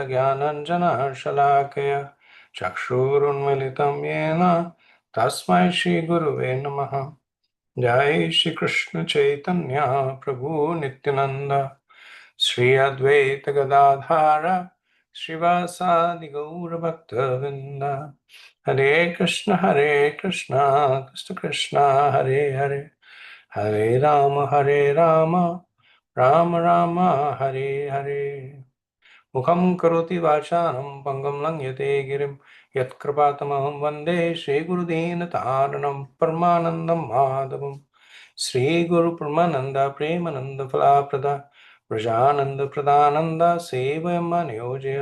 ज्ञानाञ्जनशलाकया चक्षुरुन्मिलितं येन तस्मै श्रीगुरुवे नमः। जय श्री कृष्ण चैतन्य प्रभु नित्यानंद श्री अद्वैत गदाधर श्रीवासादि गौर भक्तवृंद। हरे कृष्ण कृष्ण कृष्ण हरे हरे, हरे राम राम राम हरे हरे। मुखं करोति वाचालं पङ्गुं लङ्घयते गिरिं यत्कृपातमहं वन्दे श्रीगुरुदीनतारणं परमानन्दं माधवं। श्रीगुरुपरमानन्द प्रेमानन्द फलाप्रदा प्रजानन्द प्रदानन्द सेवयं नियोजय।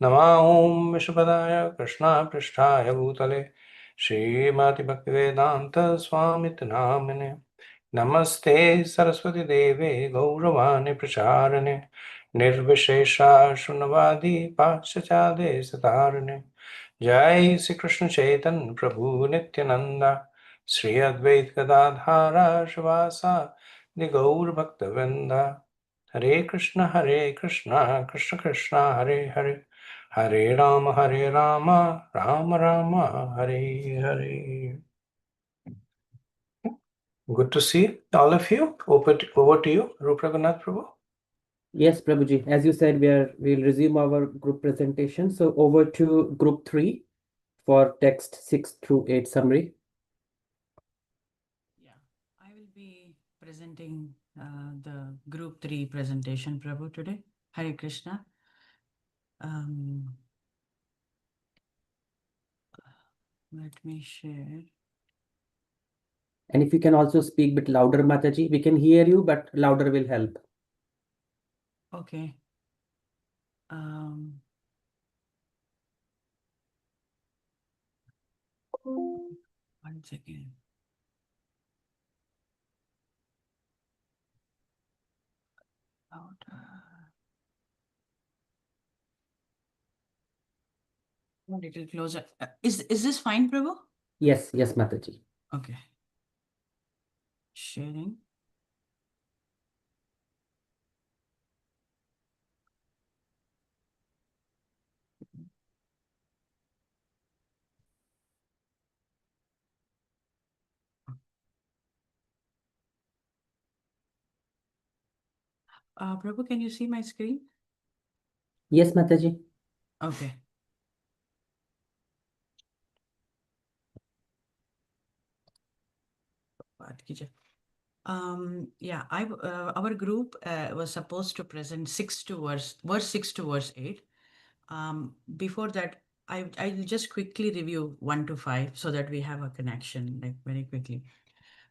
नमः ॐ विश्वपदाय कृष्णापृष्ठाय भूतले श्रीमति भक्तिवेदान्त स्वामिति नामिने। नमस्ते सरस्वती देवे गौरवाणी प्रचारिणे निर्विशेषा शून्यवादी पाश्चात्य सतारिणे। जय श्री कृष्ण चैतन्य प्रभु नित्यानंद श्री अद्वैत गदाधारा शिवासादि गौर भक्तवृंद। हरे कृष्ण कृष्ण कृष्ण हरे हरे, हरे Ram Ram Ram Hare Hare. Good to see all of you. Over to you, Rupa Raghunath Prabhu. Yes, Prabhuji. As you said, we'll resume our group presentation. So over to group 3 for text 6 through 8 summary. Yeah, I will be presenting the group 3 presentation, Prabhu, today. Hare Krishna. Let me share. And if you can also speak a bit louder, Mataji, we can hear you, but louder will help. Okay. One second. Louder. A little closer. Is this fine, Prabhu? Yes, Mataji. Okay. Sharing. Prabhu, can you see my screen? Yes, Mataji. Okay. Yeah, our group was supposed to present verse 6 to verse 8. Before that, I'll just quickly review 1 to 5 so that we have a connection, like very quickly.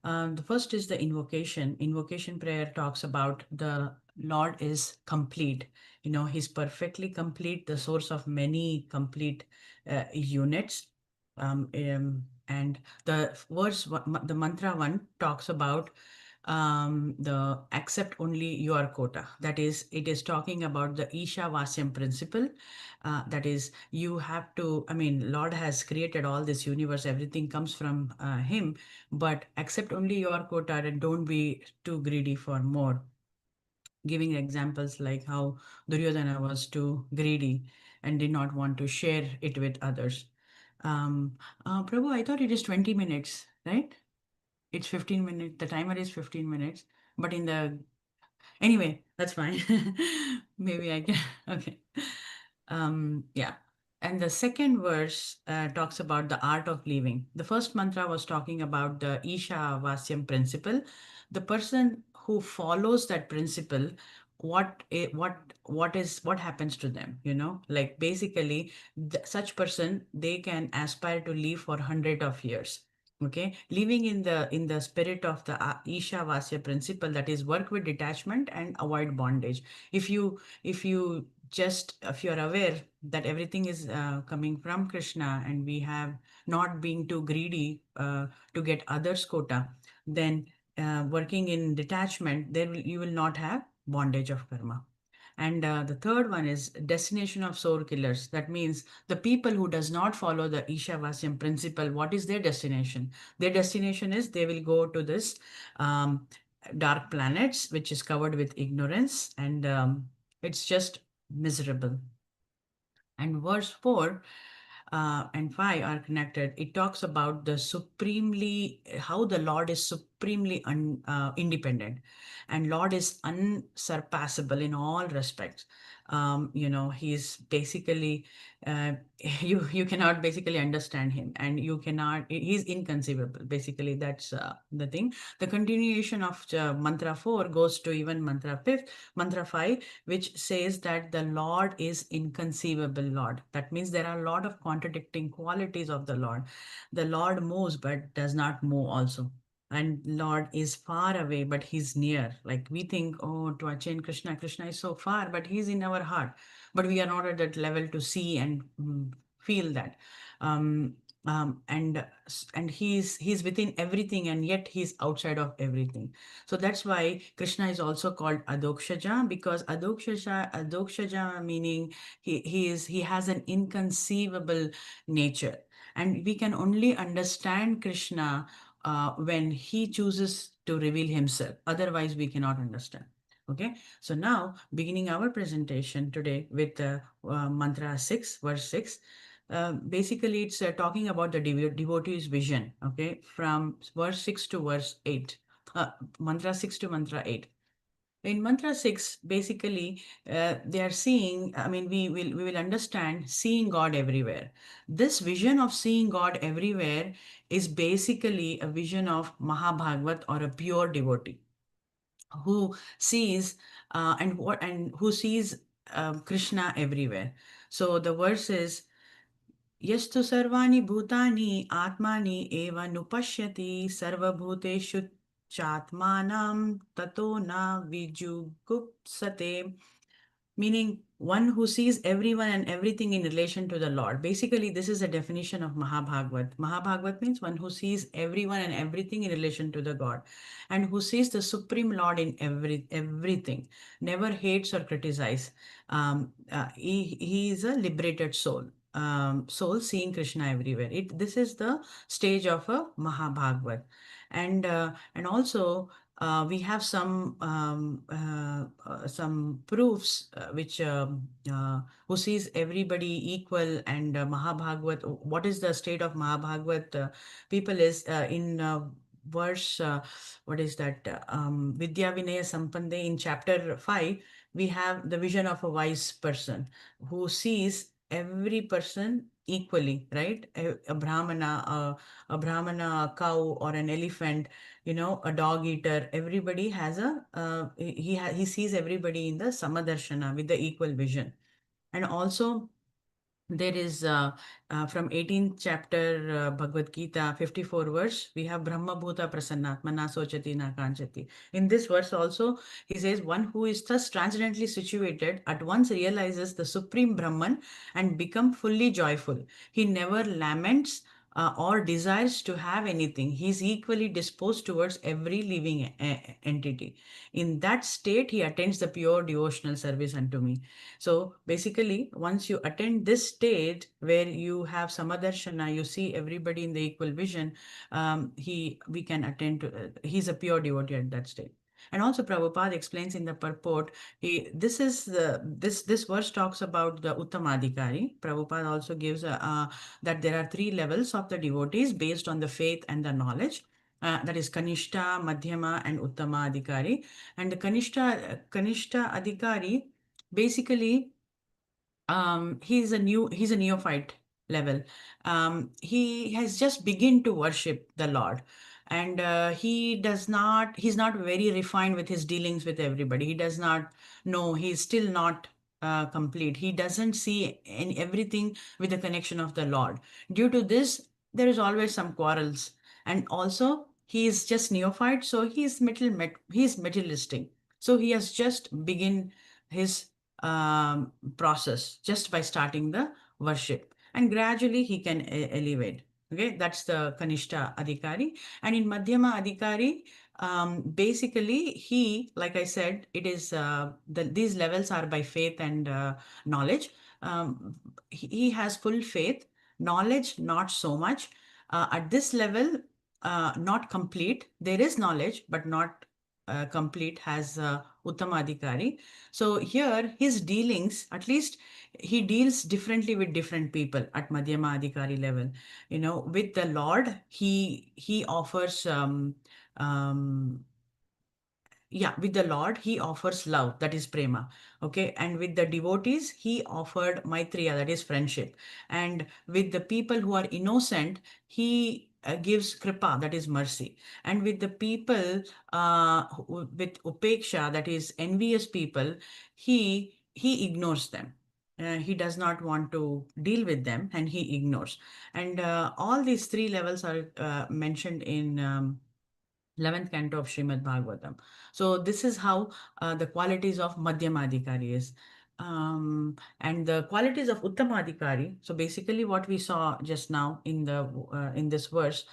The first is the invocation. Invocation prayer talks about the Lord is complete. He's perfectly complete, the source of many complete units. And the the mantra 1 talks about the accept only your quota. That is, it is talking about the Isha Vasyam principle. That is, you have to, Lord has created all this universe, everything comes from him, but accept only your quota and don't be too greedy for more. Giving examples like how Duryodhana was too greedy and did not want to share it with others. Prabhu, I thought it is 20 minutes, right? It's 15 minutes. The timer is 15 minutes. But anyway, that's fine. Maybe I can. Okay. Yeah. And the second verse talks about the art of living. The first mantra was talking about the Isha Vasyam principle. The person who follows that principle, what happens to them? Like basically, such person, they can aspire to live for hundred of years. Okay, living in the spirit of the Isha Vasya principle, that is, work with detachment and avoid bondage. If you if you're aware that everything is coming from Krishna, and we have not being too greedy to get others quota, then working in detachment, you will not have bondage of karma. And the third one is destination of soul killers. That means the people who does not follow the Isha-Vasyam principle, what is their destination? Their destination is they will go to this dark planets, which is covered with ignorance. And it's just miserable. And verse 4 and 5 are connected. It talks about the supremely, how the Lord is supremely independent, and Lord is unsurpassable in all respects. He's basically, you cannot basically understand him, and you cannot, he's inconceivable. Basically, that's the thing. The continuation of mantra 4 goes to even mantra 5, which says that the Lord is inconceivable Lord. That means there are a lot of contradicting qualities of the Lord. The Lord moves but does not move also. And Lord is far away, but he's near. Like we think, oh, to attain Krishna, Krishna is so far, but he's in our heart. But we are not at that level to see and feel that. Um, and he's within everything, and yet he's outside of everything. So that's why Krishna is also called Adokshaja, because Adokshaja meaning he has an inconceivable nature. And we can only understand Krishna when he chooses to reveal himself. Otherwise, we cannot understand. Okay, so now beginning our presentation today with mantra 6, verse 6. Basically, it's talking about the devotee's vision, okay, from verse 6 to verse 8. Mantra 6 to mantra 8. In mantra 6, basically, they are seeing, I mean, we will understand seeing God everywhere. This vision of seeing God everywhere is basically a vision of Mahabhagavat, or a pure devotee who sees and who sees Krishna everywhere. So the verse is, यस्तु सर्वाणि भूतानि आत्मानि एव नुपश्यति सर्वभूतेषु चात्मानं ततो न विजुगुप्सते, meaning one who sees everyone and everything in relation to the Lord. Basically, this is a definition of Mahabhagavat. Mahabhagavat means one who sees everyone and everything in relation to the God, and who sees the Supreme Lord in everything, never hates or criticizes. He is a liberated soul. Soul seeing Krishna everywhere. This is the stage of a Mahabhagavat, and also we have some proofs which who sees everybody equal, and Mahabhagavat. What is the state of Mahabhagavat people is in verse what is that Vidya Vinaya Sampande in chapter 5. We have the vision of a wise person who sees every person equally, right? A brahmana, a brahmana, a cow, or an elephant, a dog eater. Everybody has he sees everybody in the Samadarshana with the equal vision. And also there is from 18th chapter Bhagavad Gita, 54 verse, we have Brahma Bhuta Prasannatma na sochati na kanchati. In this verse also, he says, one who is thus transcendently situated at once realizes the supreme Brahman and become fully joyful. He never laments or desires to have anything. He is equally disposed towards every living entity. In that state, he attends the pure devotional service unto me. So basically, once you attend this state where you have Samadarshana, you see everybody in the equal vision, we can attend to, he's a pure devotee at that state. And also Prabhupada explains in the purport, this verse talks about the Uttamadhikari. Prabhupada also gives that there are 3 levels of the devotees based on the faith and the knowledge. That is Kanishta, Madhyama, and Uttama Adhikari. And the Kanishta Adhikari, basically, he's a neophyte level. He has just begin to worship the Lord, and he's not very refined with his dealings with everybody. He does not know, he's still not complete. He doesn't see in everything with the connection of the Lord. Due to this, there is always some quarrels, and also he is just neophyte, so he's materialistic. So he has just begin his process just by starting the worship, and gradually he can elevate. Okay, that's the Kanishta Adhikari. And in Madhyama Adhikari, basically he, like I said, it is these levels are by faith and knowledge. He has full faith, knowledge not so much. At this level, not complete. There is knowledge, but not complete has Uttamadhikari. So here his dealings, at least he deals differently with different people at Madhyama Adhikari level. With the Lord, he offers um, yeah, with the Lord he offers love, that is prema. Okay, and with the devotees he offered maitreya, that is friendship. And with the people who are innocent, he gives kripa, that is mercy. And with the people with upeksha, that is envious people, he ignores them. He does not want to deal with them, and he ignores. And all these three levels are mentioned in 11th canto of Srimad Bhagavatam. So this is how the qualities of Madhyamadhikari is. And the qualities of Uttamadhikari, so basically what we saw just now in this verse,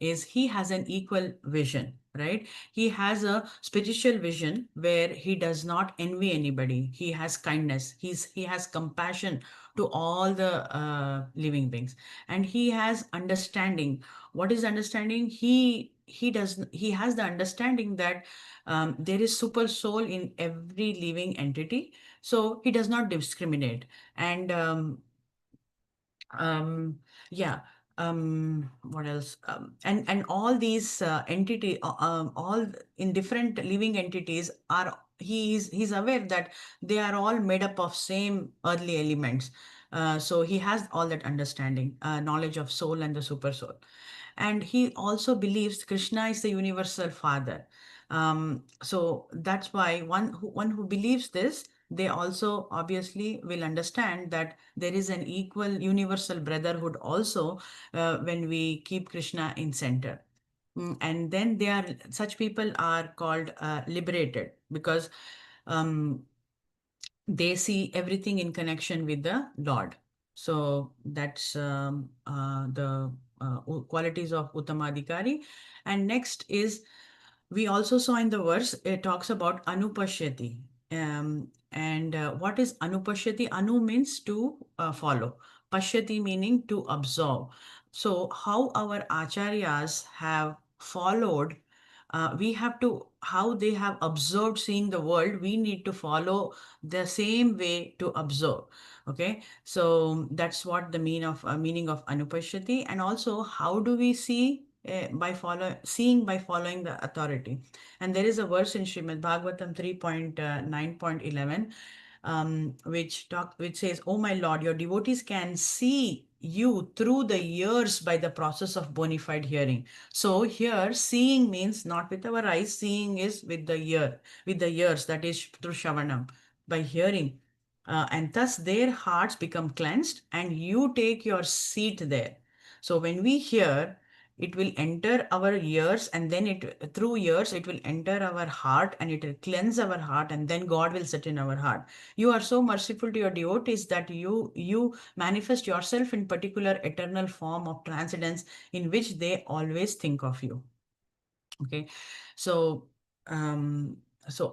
is he has an equal vision, right? He has a spiritual vision where he does not envy anybody. He has kindness. He has compassion to all the living beings, and he has understanding. What is understanding? He has the understanding that there is super soul in every living entity, so he does not discriminate. And um yeah what else, and all these all in different living entities are, he's aware that they are all made up of same earthly elements. So he has all that understanding, knowledge of soul and the super soul. And he also believes Krishna is the universal father. So that's why one who believes this, they also obviously will understand that there is an equal universal brotherhood also when we keep Krishna in center. And then such people are called liberated, because um, they see everything in connection with the Lord. So that's the qualities of Uttamadhikari. And next is, we also saw in the verse, it talks about Anupashyati. And what is Anupashyati? Anu means to follow. Pashyati meaning to observe. So how our acharyas have followed, we have to, how they have observed seeing the world, we need to follow the same way to observe. Okay, so that's what the meaning of Anupashyati. And also, how do we see? Seeing by following the authority. And there is a verse in Srimad Bhagavatam 3.9.11, which says, "Oh my Lord, your devotees can see you through the years by the process of bona fide hearing." So here, seeing means not with our eyes. Seeing is with the ears, that is through Shavanam, by hearing. And thus their hearts become cleansed, and you take your seat there. So when we hear, it will enter our ears, and then through ears it will enter our heart, and it will cleanse our heart, and then God will sit in our heart. You are so merciful to your devotees that you manifest yourself in particular eternal form of transcendence, in which they always think of you. Okay, so um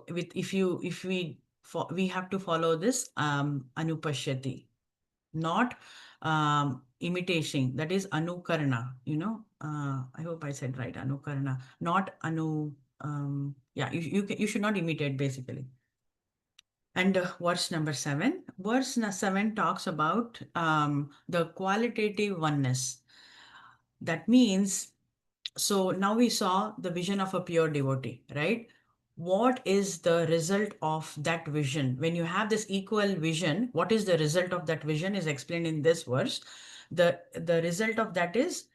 with if we have to follow this Anupashyati, not imitation, that is anukarana. I hope I said right, anukarana, not yeah, you should not imitate, basically. And verse number 7, verse 7 talks about the qualitative oneness. That means, so now we saw the vision of a pure devotee, right? What is the result of that vision? When you have this equal vision, what is the result of that vision is explained in this verse. The result of that is,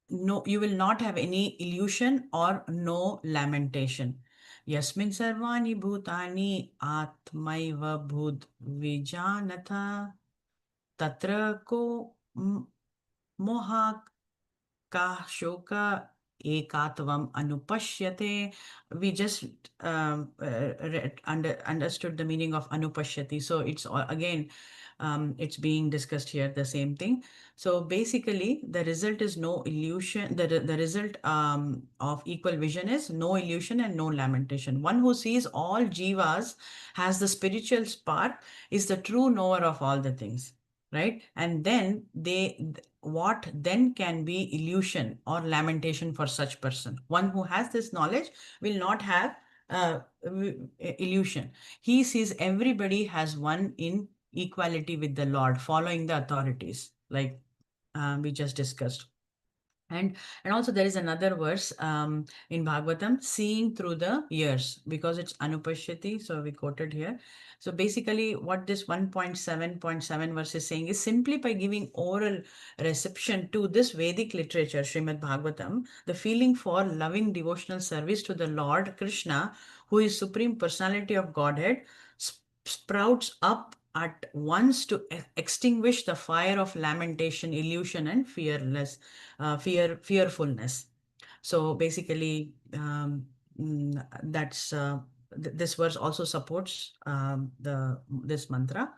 no, you will not have any illusion or no lamentation. Yasmin sarvani bhutani atmaiva bhut vijanatha tatra ko moha ka shoka ekatvam anupashyate. We just understood the meaning of anupashyati. So it's again, it's being discussed here, the same thing. So basically, the result is no illusion. The result of equal vision is no illusion and no lamentation. One who sees all jivas, has the spiritual spark, is the true knower of all the things. right? And then what then can be illusion or lamentation for such person? One who has this knowledge will not have illusion. He sees everybody has one in equality with the Lord, following the authorities, like we just discussed. And also there is another verse in Bhagavatam, seeing through the years, because it's Anupashyati, so we quoted here. So basically what this 1.7.7 verse is saying is, simply by giving oral reception to this Vedic literature, Srimad Bhagavatam, the feeling for loving devotional service to the Lord Krishna, who is Supreme Personality of Godhead, sprouts up at once to extinguish the fire of lamentation, illusion, and fearfulness. So basically, that's this verse also supports the this mantra.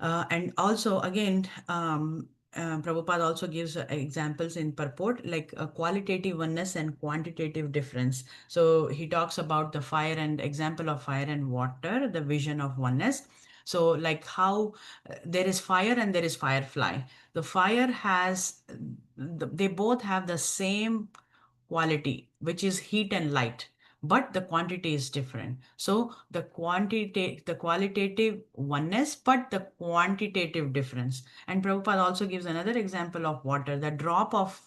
And also, again, Prabhupada also gives examples in purport, like a qualitative oneness and quantitative difference. So he talks about the fire and example of fire and water, the vision of oneness. So like how there is fire and there is firefly. The fire has, they both have the same quality, which is heat and light, but the quantity is different. So the qualitative oneness, but the quantitative difference. And Prabhupada also gives another example of water, the drop of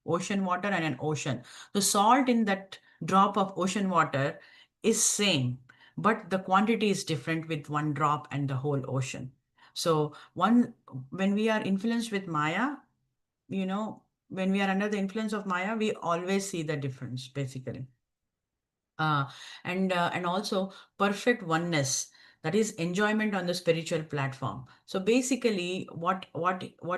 ocean water and an ocean. The salt in that drop of ocean water is same, but the quantity is different with one drop and the whole ocean. So when we are influenced with Maya, you know, when we are under the influence of Maya, we always see the difference, basically. Uh, and also perfect oneness, that is enjoyment on the spiritual platform. So basically, what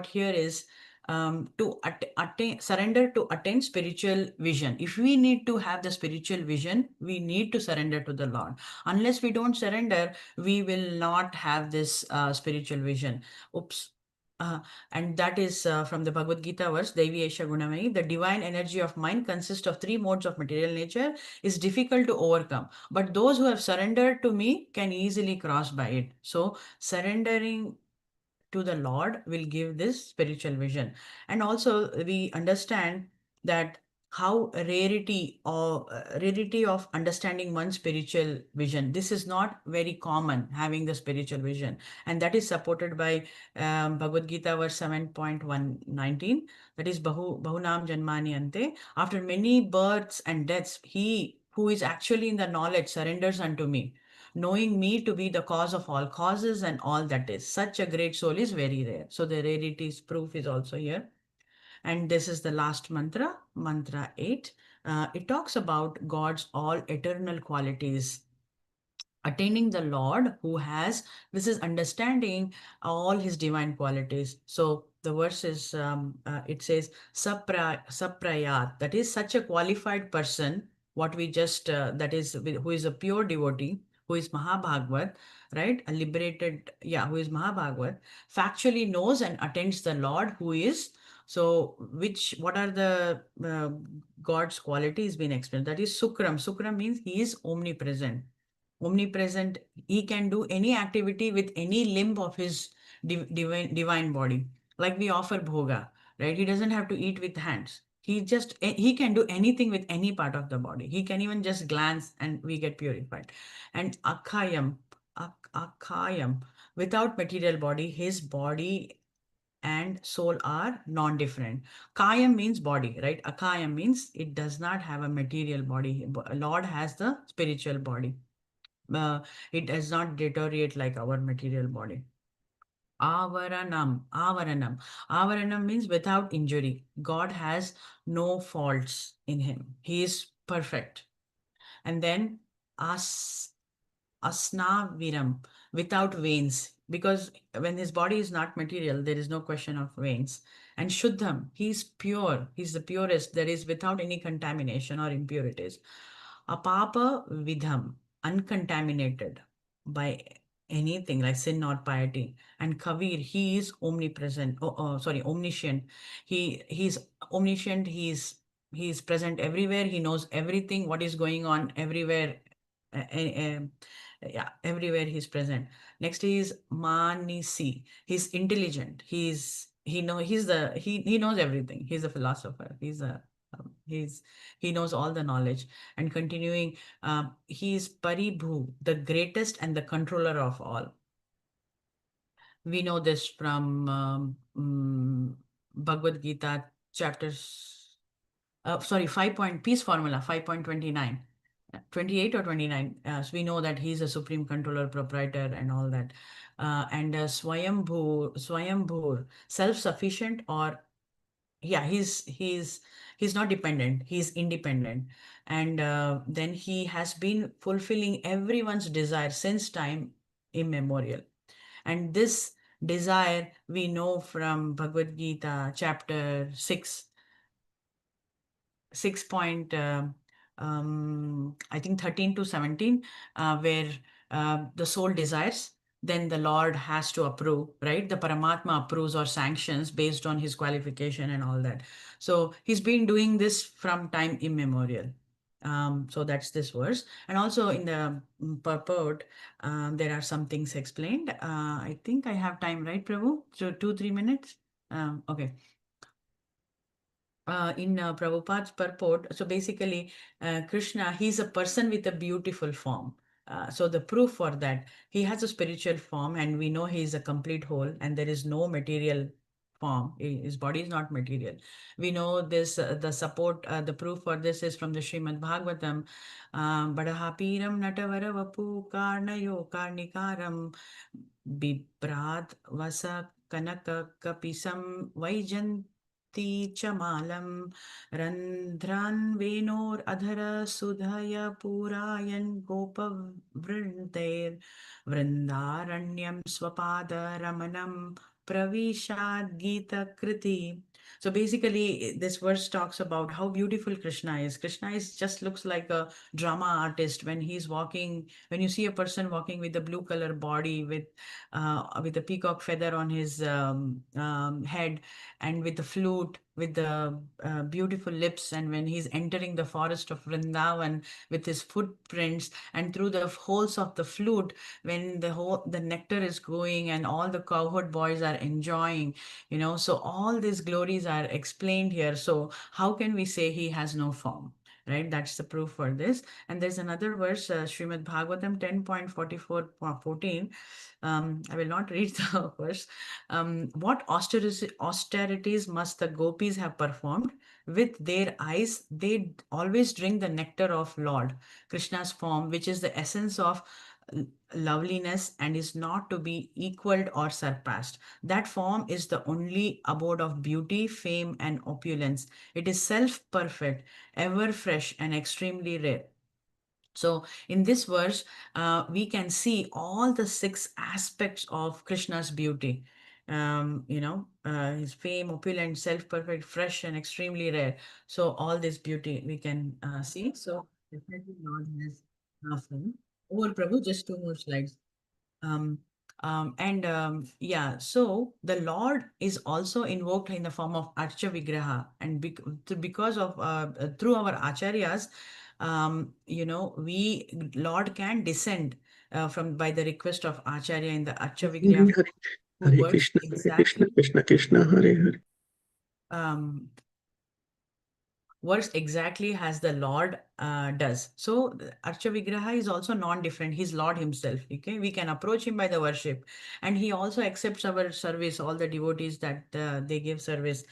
here is to attain surrender to attain spiritual vision. If we need to have the spiritual vision, we need to surrender to the Lord. Unless we don't surrender, we will not have this spiritual vision. Oops. Uh, and that is from the Bhagavad Gita verse, Devi Esha Gunamai. The divine energy of mind consists of three modes of material nature, is difficult to overcome. But those who have surrendered to me can easily cross by it. So surrendering to the Lord will give this spiritual vision. And also we understand that how rarity of understanding one's spiritual vision. This is not very common, having the spiritual vision, and that is supported by Bhagavad Gita verse 7.119. That is Bahunam Janmani Ante. After many births and deaths, he who is actually in the knowledge surrenders unto me, knowing me to be the cause of all causes and all that is. Such a great soul is very rare. So the rarity's proof is also here. And this is the last mantra, mantra 8. It talks about God's all eternal qualities. Attaining the Lord who has, this is understanding all his divine qualities. So the verse is, it says, Saprayat, that is such a qualified person, what we just, that is, who is a pure devotee, who is Mahabhagavat, right? A liberated, yeah, who is Mahabhagavat, factually knows and attains the Lord who is, so what are the God's qualities being explained? That is Sukram. Sukram means he is omnipresent. Omnipresent, he can do any activity with any limb of his divine body. Like we offer bhoga, right? He doesn't have to eat with hands. He can do anything with any part of the body. He can even just glance and we get purified. And Akayam, without material body, his body and soul are non-different. Kayam means body, right? Akayam means it does not have a material body. Lord has the spiritual body. It does not deteriorate like our material body. Avaranam means without injury. God has no faults in him. He is perfect. And then as Asnaviram, without veins, because when his body is not material, there is no question of veins. And Shuddham, he is pure, he's the purest, that is without any contamination or impurities. Apapa Vidham, uncontaminated by anything like sin or piety. And Kavir, he is omnipresent, omniscient. He's omniscient, he's present everywhere, he knows everything, what is going on everywhere. Yeah, everywhere he's present. Next is Manisi. He's intelligent. He knows everything. He's a philosopher. He knows all the knowledge. And continuing, he is Paribhu, the greatest and the controller of all. We know this from Bhagavad Gita chapters, sorry, 5 point peace formula 5.29, 28 or 29. So we know that he's a supreme controller, proprietor, and all that. And Swayambhur, self-sufficient, or yeah, he's not dependent, he's independent. And then he has been fulfilling everyone's desire since time immemorial. And this desire we know from Bhagavad Gita, chapter 6, 6 point, I think 13 to 17, where the soul desires, then the Lord has to approve, right? The Paramatma approves or sanctions based on his qualification and all that. So he's been doing this from time immemorial. So that's this verse. And also in the purport, there are some things explained. I think I have time, right, Prabhu? So 2-3 minutes. Okay. In Prabhupada's purport, so basically, Krishna, he's a person with a beautiful form. So the proof for that, he has a spiritual form, and we know he is a complete whole, and there is no material form. His body is not material. We know this, the support, the proof for this is from the Srimad Bhagavatam. Badahapiram natavara vapu karnayo karnikaram biprad vasa kanaka kapisam vaijan Chamalam Randhran Venor Adhara Sudhaya Purayan Gopa Vrindair Vrindaranyam Swapada Ramanam Pravishad Gita Kriti. So basically, this verse talks about how beautiful Krishna is. Krishna is just looks like a drama artist when he's walking. When you see a person walking with a blue color body with a peacock feather on his head, and with the flute, with the beautiful lips, and when he's entering the forest of Vrindavan with his footprints, and through the holes of the flute, when the nectar is going and all the cowherd boys are enjoying, so all these glories are explained here. So how can we say he has no form? Right, that's the proof for this. And there's another verse, Srimad Bhagavatam 10.44.14. I will not read the verse. What austerities must the gopis have performed? With their eyes, they always drink the nectar of Lord Krishna's form, which is the essence of loveliness and is not to be equaled or surpassed. That form is the only abode of beauty, fame, and opulence. It is self-perfect, ever fresh, and extremely rare. So in this verse, we can see all the 6 aspects of Krishna's beauty. His fame, opulent, self-perfect, fresh, and extremely rare. So all this beauty we can see. So definitely Lord has fame. Over Prabhu, just 2 more slides. Um, so the Lord is also invoked in the form of Archa Vigraha, and because of through our acharyas, we Lord can descend from by the request of Acharya in the Archa Hare Vigraha, Hare who Hare works Krishna Hare Krishna exactly. Krishna Krishna Hare Hare. um, Works exactly as the Lord does. So Archa Vigraha is also non-different. He's Lord himself. Okay, we can approach him by the worship, and he also accepts our service. All the devotees that they give service,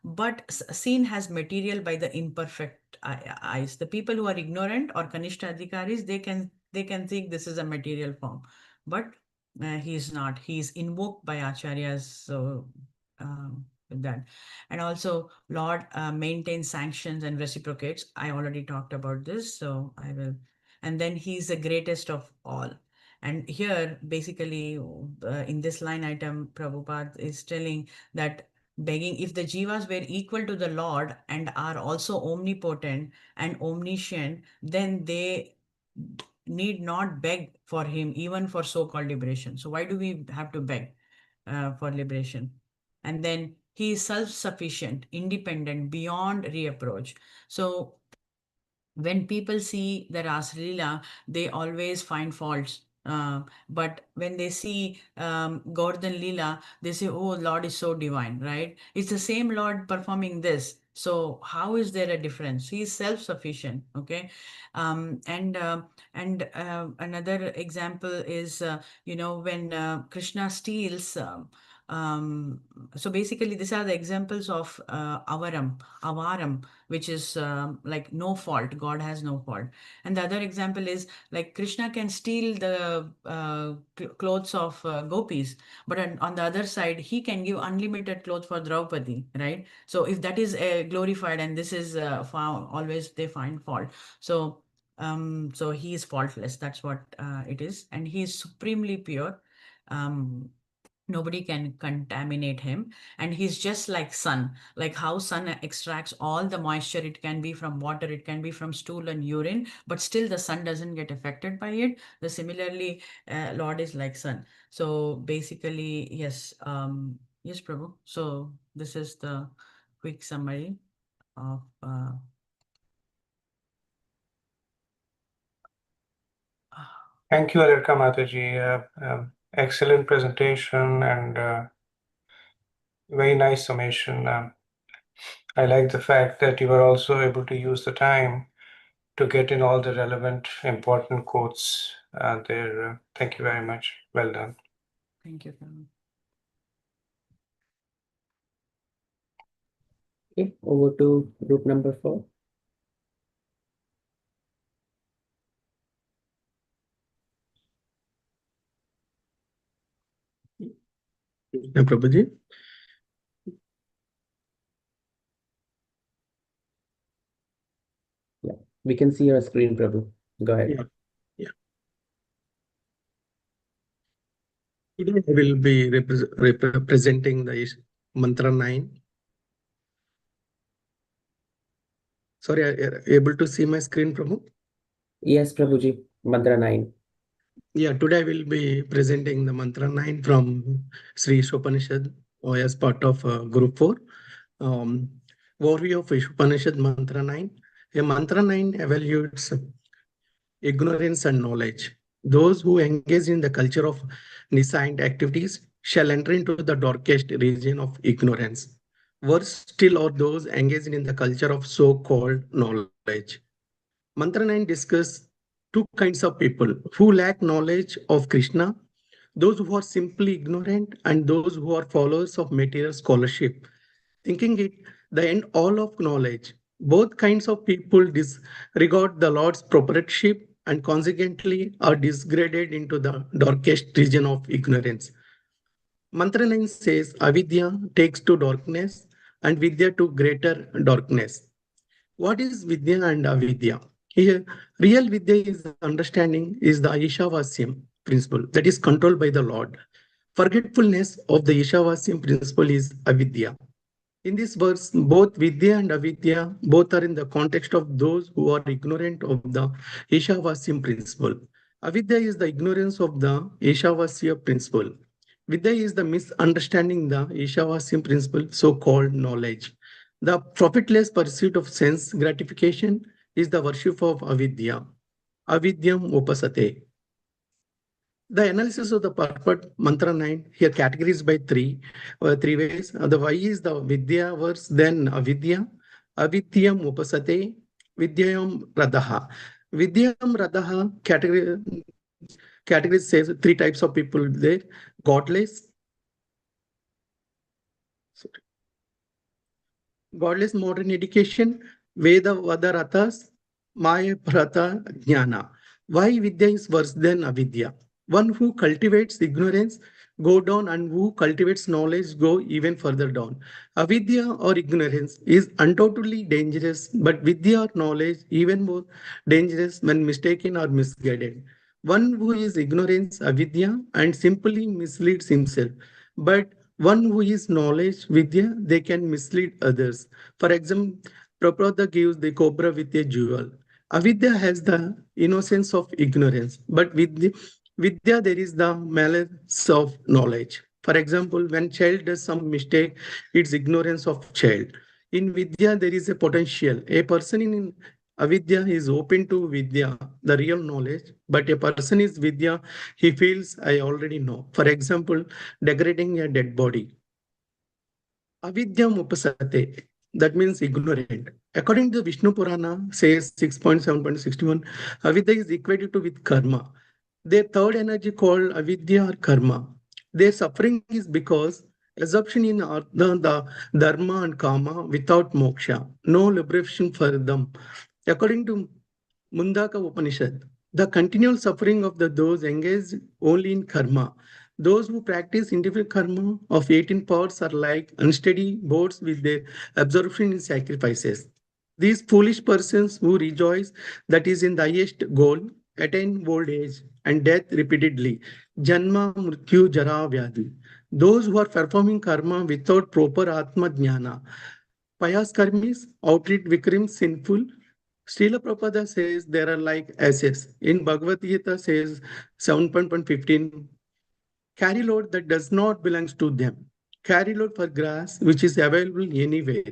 but seen as material by the imperfect eyes. The people who are ignorant or Kanishta Adhikaris, they can think this is a material form, but he is not. He is invoked by acharyas. So. With that. And also, Lord maintains sanctions and reciprocates. I already talked about this, so I will. And then he's the greatest of all. And here, basically, in this line item, Prabhupada is telling that begging, if the jivas were equal to the Lord and are also omnipotent and omniscient, then they need not beg for him, even for so-called liberation. So why do we have to beg for liberation? And then he is self-sufficient, independent, beyond reapproach. So when people see the Ras Leela, they always find faults. But when they see Gordon Leela, they say, "Oh, Lord is so divine," right? It's the same Lord performing this. So how is there a difference? He is self-sufficient, okay? And another example is, when Krishna steals. Um, so basically, these are the examples of avaram, which is like no fault. God has no fault. And the other example is like Krishna can steal the clothes of gopis, but on the other side, he can give unlimited clothes for Draupadi, right? So if that is glorified and this is found, always they find fault. So he is faultless. That's what it is, and he is supremely pure. Um, Nobody can contaminate him, and he's just like sun, like how sun extracts all the moisture. It can be from water, it can be from stool and urine, but still the sun doesn't get affected by it. The similarly, Lord is like sun. So basically, yes, yes, Prabhu. So this is the quick summary of Thank you, Arirka Mataji. Excellent presentation and very nice summation. I like the fact that you were also able to use the time to get in all the relevant, important quotes there. Thank you very much. Well done. Thank you, Prabhu. Okay, over to group number 4. Prabhuji. Yeah, we can see your screen, Prabhu. Go ahead. Yeah. Today I will be representing the mantra 9. Sorry, are you able to see my screen, Prabhu? Yes, Prabhuji, mantra 9. Yeah, today I will be presenting the mantra 9 from Sri Ishopanishad as part of group 4. Overview of Ishopanishad mantra 9. A mantra 9 evaluates ignorance and knowledge. Those who engage in the culture of nescient activities shall enter into the darkest region of ignorance. Worse still are those engaged in the culture of so-called knowledge. Mantra 9 discusses two kinds of people who lack knowledge of Krishna, those who are simply ignorant, and those who are followers of material scholarship, thinking it the end all of knowledge. Both kinds of people disregard the Lord's proprietorship and consequently are disgraded into the darkest region of ignorance. Mantra 9 says avidya takes to darkness and vidya to greater darkness. What is vidya and avidya? Here, real vidya is understanding is the Ishavasya principle that is controlled by the Lord. Forgetfulness of the Ishavasya principle is avidya. In this verse, both Vidya and Avidya both are in the context of those who are ignorant of the Ishavasya principle. Avidya is the ignorance of the Ishavasya principle. Vidya is the misunderstanding the Ishavasya principle, so-called knowledge. The profitless pursuit of sense gratification is the worship of Avidya. Avidyam upasate. The analysis of the purport mantra 9 here categorized by three ways. The Y is the Vidya verse, then Avidya, Avidyam Upasate, Vidyam Radaha. Vidyam Radaha category says three types of people there: godless, godless modern education, Veda Vadarathas, Maya Prata Jnana. Why Vidya is worse than Avidya? One who cultivates ignorance go down and who cultivates knowledge go even further down. Avidya or ignorance is undoubtedly dangerous, but Vidya or knowledge even more dangerous when mistaken or misguided. One who is ignorance, Avidya, and simply misleads himself. But one who is knowledge, Vidya, they can mislead others. For example, Prabhupada gives the cobra with a jewel. Avidya has the innocence of ignorance, but with Vidya there is the malice of knowledge. For example, when child does some mistake, it's ignorance of child. In Vidya there is a potential. A person in Avidya is open to Vidya, the real knowledge, but a person is Vidya, he feels I already know. For example, decorating a dead body. Avidyam upasate, that means ignorant. According to Vishnu Purana, says 6.7.61, Avidya is equated to with karma. Their third energy called avidya or karma. Their suffering is because assumption in the dharma and karma without moksha, no liberation for them. According to Mundaka Upanishad, the continual suffering of those engaged only in karma. Those who practice individual karma of 18 parts are like unsteady boats with their absorption in sacrifices. These foolish persons who rejoice that is in the highest goal attain old age and death repeatedly. Janma, Mrityu, Jara, Vyadhi. Those who are performing karma without proper Atma Jnana. Pious karmis outlive Vikram sinful. Srila Prabhupada says there are like ashes. In Bhagavad Gita says 7.15, carry load that does not belongs to them. Carry load for grass, which is available anywhere.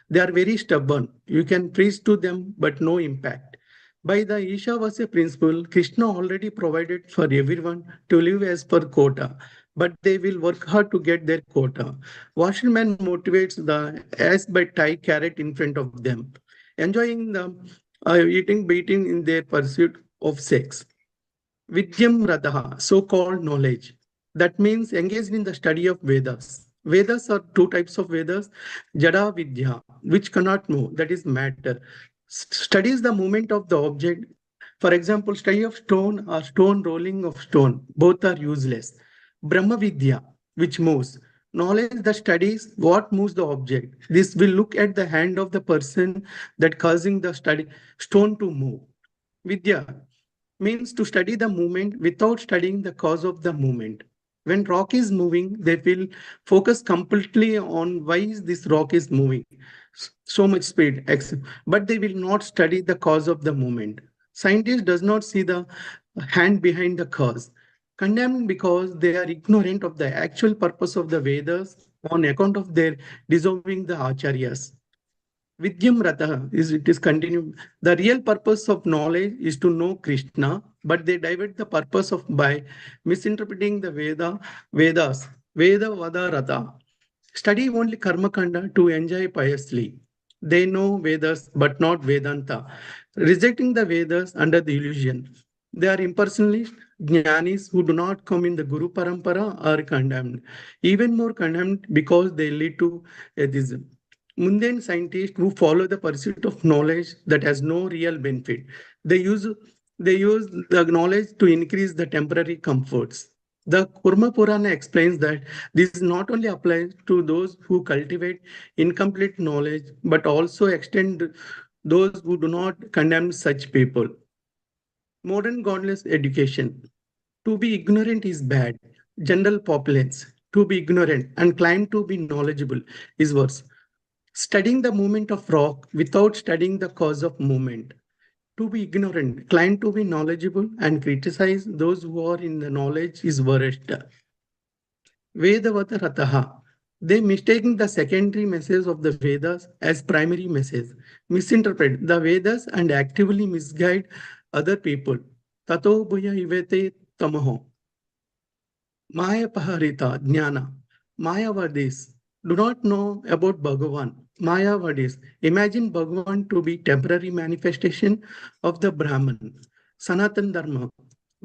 They are very stubborn. You can preach to them, but no impact. By the Ishavasya principle, Krishna already provided for everyone to live as per quota, but they will work hard to get their quota. Washerman motivates the ass by tie carrot in front of them, enjoying the eating, beating in their pursuit of sex. Vidyam Radaha, so-called knowledge. That means engaged in the study of Vedas. Vedas are two types of Vedas. Jada Vidya, which cannot move, that is matter. Studies the movement of the object. For example, study of stone or stone rolling of stone. Both are useless. Brahma Vidya, which moves. Knowledge that studies what moves the object. This will look at the hand of the person that causing the study stone to move. Vidya means to study the movement without studying the cause of the movement. When rock is moving, they will focus completely on why is this rock is moving so much speed, but they will not study the cause of the movement. Scientist does not see the hand behind the cause. Condemned because they are ignorant of the actual purpose of the Vedas on account of their dissolving the acharyas. Vidyam Rata is it is continued. The real purpose of knowledge is to know Krishna, but they divert the purpose of by misinterpreting the Vedas, Veda Vada Rata. Study only Karma Kanda to enjoy piously. They know Vedas but not Vedanta, rejecting the Vedas under the illusion. They are impersonalists, jnanis who do not come in the Guru Parampara are condemned. Even more condemned because they lead to atheism. Mundane scientists who follow the pursuit of knowledge that has no real benefit. They use they use the knowledge to increase the temporary comforts. The Kurma Purana explains that this not only applies to those who cultivate incomplete knowledge, but also extend those who do not condemn such people. Modern godless education. To be ignorant is bad. General populace. To be ignorant and claim to be knowledgeable is worse. Studying the movement of rock without studying the cause of movement. To be ignorant, claim to be knowledgeable and criticize those who are in the knowledge is worst. Vedavata Rataha. They mistaking the secondary message of the Vedas as primary message, misinterpret the Vedas and actively misguide other people. Tato bhuya ivete tamaho. Maya paharita jnana. Mayavadis do not know about Bhagavan. Mayavadis imagine Bhagavan to be temporary manifestation of the Brahman. Sanatan Dharma,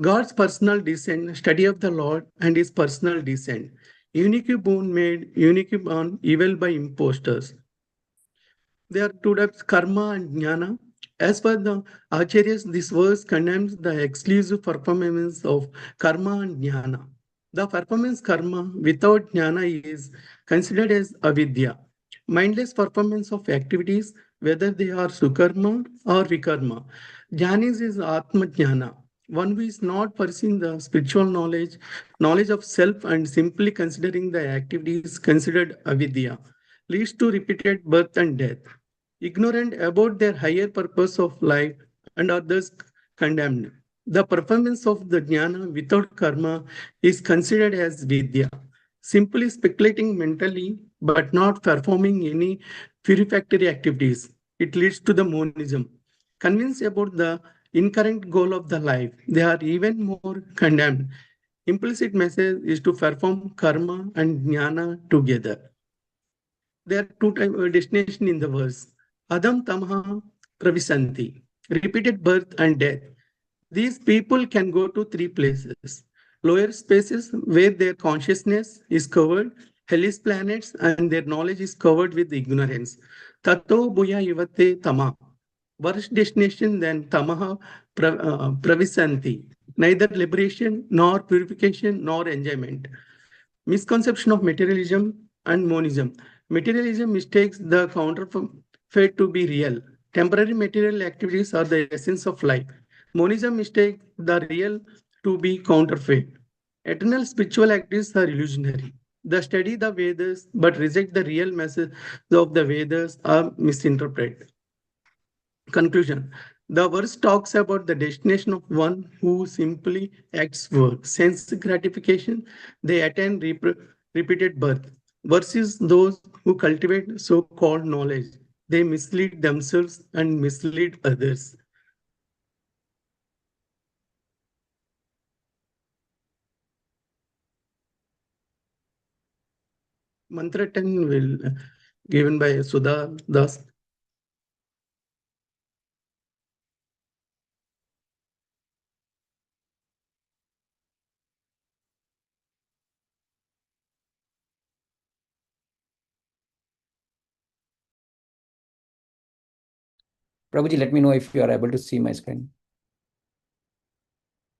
God's personal descent, study of the Lord and his personal descent. Unique boon made, unique born, evil by impostors. There are two types, karma and jnana. As per the acharyas, this verse condemns the exclusive performance of karma and jnana. The performance karma without jnana is considered as avidya. Mindless performance of activities, whether they are sukarma or vikarma. Jnanis is atma jnana. One who is not pursuing the spiritual knowledge, knowledge of self and simply considering the activities considered avidya, leads to repeated birth and death. Ignorant about their higher purpose of life and are thus condemned. The performance of the jnana without karma is considered as vidya, simply speculating mentally but not performing any purificatory activities. It leads to the monism. Convinced about the incorrect goal of the life, they are even more condemned. Implicit message is to perform karma and jnana together. There are two types of destination in the verse. Adam tamaha pravisanti, repeated birth and death. These people can go to three places. Lower spaces where their consciousness is covered, hellish planets, and their knowledge is covered with ignorance. Tato buya yuvate tama. Worse destination than tamaha pravisanti. Neither liberation, nor purification, nor enjoyment. Misconception of materialism and monism. Materialism mistakes the counterfeit to be real. Temporary material activities are the essence of life. Monism mistakes the real to be counterfeit. Eternal spiritual activities are illusionary. The study the Vedas but reject the real message of the Vedas are misinterpreted. Conclusion. The verse talks about the destination of one who simply acts for sense gratification. They attain repeated birth versus those who cultivate so-called knowledge. They mislead themselves and mislead others. Mantra 10 will given by Sudha Das. Prabhuji, let me know if you are able to see my screen.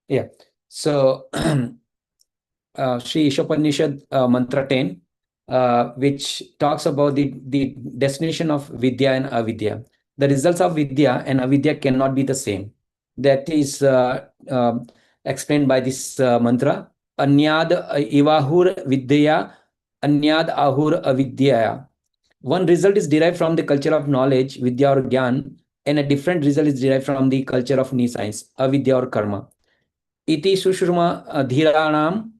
Yeah. So, Sri Ishopanishad Mantra 10, which talks about the destination of Vidya and Avidya. The results of Vidya and Avidya cannot be the same. That is explained by this mantra. Anyad Ivahur Vidya, Anyad Ahur Avidya. One result is derived from the culture of knowledge, Vidya or Gyan, and a different result is derived from the culture of science, Avidya or Karma. Iti Sushurma Dhiranam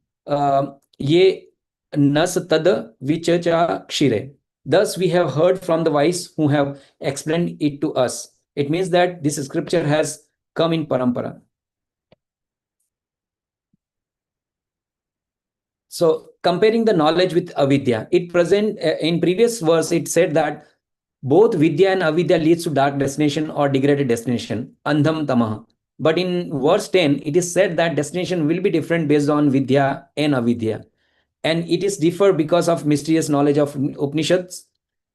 Ye Nas Tad Vichacha Kshire. Thus, we have heard from the wise who have explained it to us. It means that this scripture has come in parampara. So, comparing the knowledge with avidya, it present in previous verse, it said that both vidya and avidya leads to dark destination or degraded destination, andham tamaha. But in verse 10, it is said that destination will be different based on vidya and avidya. And it is differ because of mysterious knowledge of Upanishads,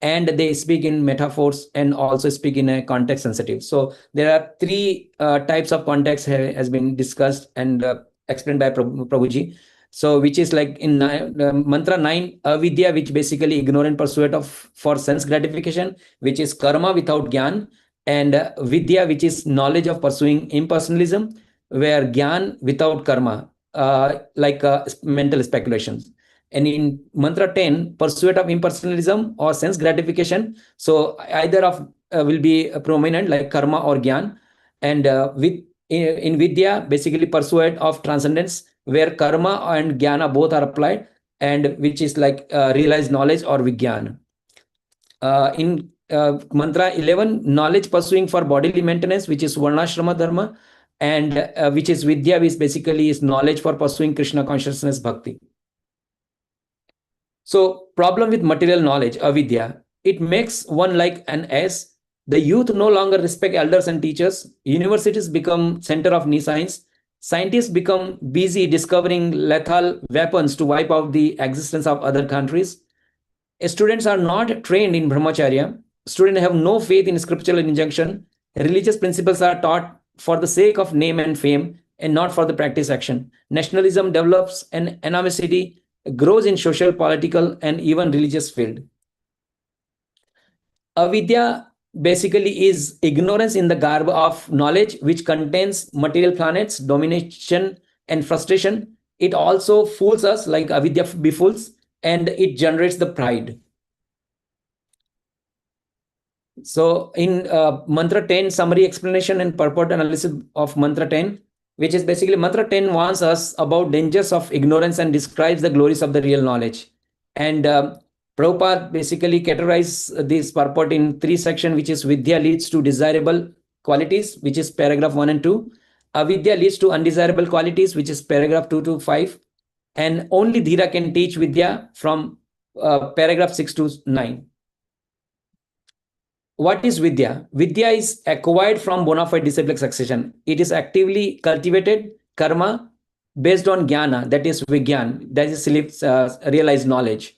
and they speak in metaphors and also speak in a context sensitive. So there are three types of context has been discussed and explained by Prabhuji. So which is like in mantra 9, avidya, which basically ignorant pursuit of for sense gratification, which is karma without gyan, and vidya, which is knowledge of pursuing impersonalism, where gyan without karma, like mental speculations. And in mantra 10, pursuit of impersonalism or sense gratification. So either of will be prominent, like karma or gyan. And in vidya, basically pursuit of transcendence, where karma and jnana both are applied, and which is like realized knowledge or vijnana. In mantra 11, knowledge pursuing for bodily maintenance, which is varnashrama dharma, and which is vidya, which basically is knowledge for pursuing Krishna consciousness bhakti. So problem with material knowledge, avidya, it makes one like an S. The youth no longer respect elders and teachers. Universities become center of new science. Scientists become busy discovering lethal weapons to wipe out the existence of other countries. Students are not trained in brahmacharya. Students have no faith in scriptural injunction. Religious principles are taught for the sake of name and fame and not for the practice action. Nationalism develops and animosity grows in social, political, and even religious field. Avidya basically is ignorance in the garb of knowledge, which contains material planets, domination, and frustration. It also fools us like avidya befools, and it generates the pride. So in mantra 10, summary explanation and purport analysis of mantra 10, which is basically mantra 10 warns us about dangers of ignorance and describes the glories of the real knowledge. And Prabhupada basically categorizes this purport in three sections, which is vidya leads to desirable qualities, which is paragraph 1 and 2. Avidya leads to undesirable qualities, which is paragraph 2 to 5. And only Dhira can teach Vidya from paragraph 6 to 9. What is Vidya? Vidya is acquired from bona fide disciplic succession. It is actively cultivated karma based on jnana, that is vigyan, that is realized knowledge.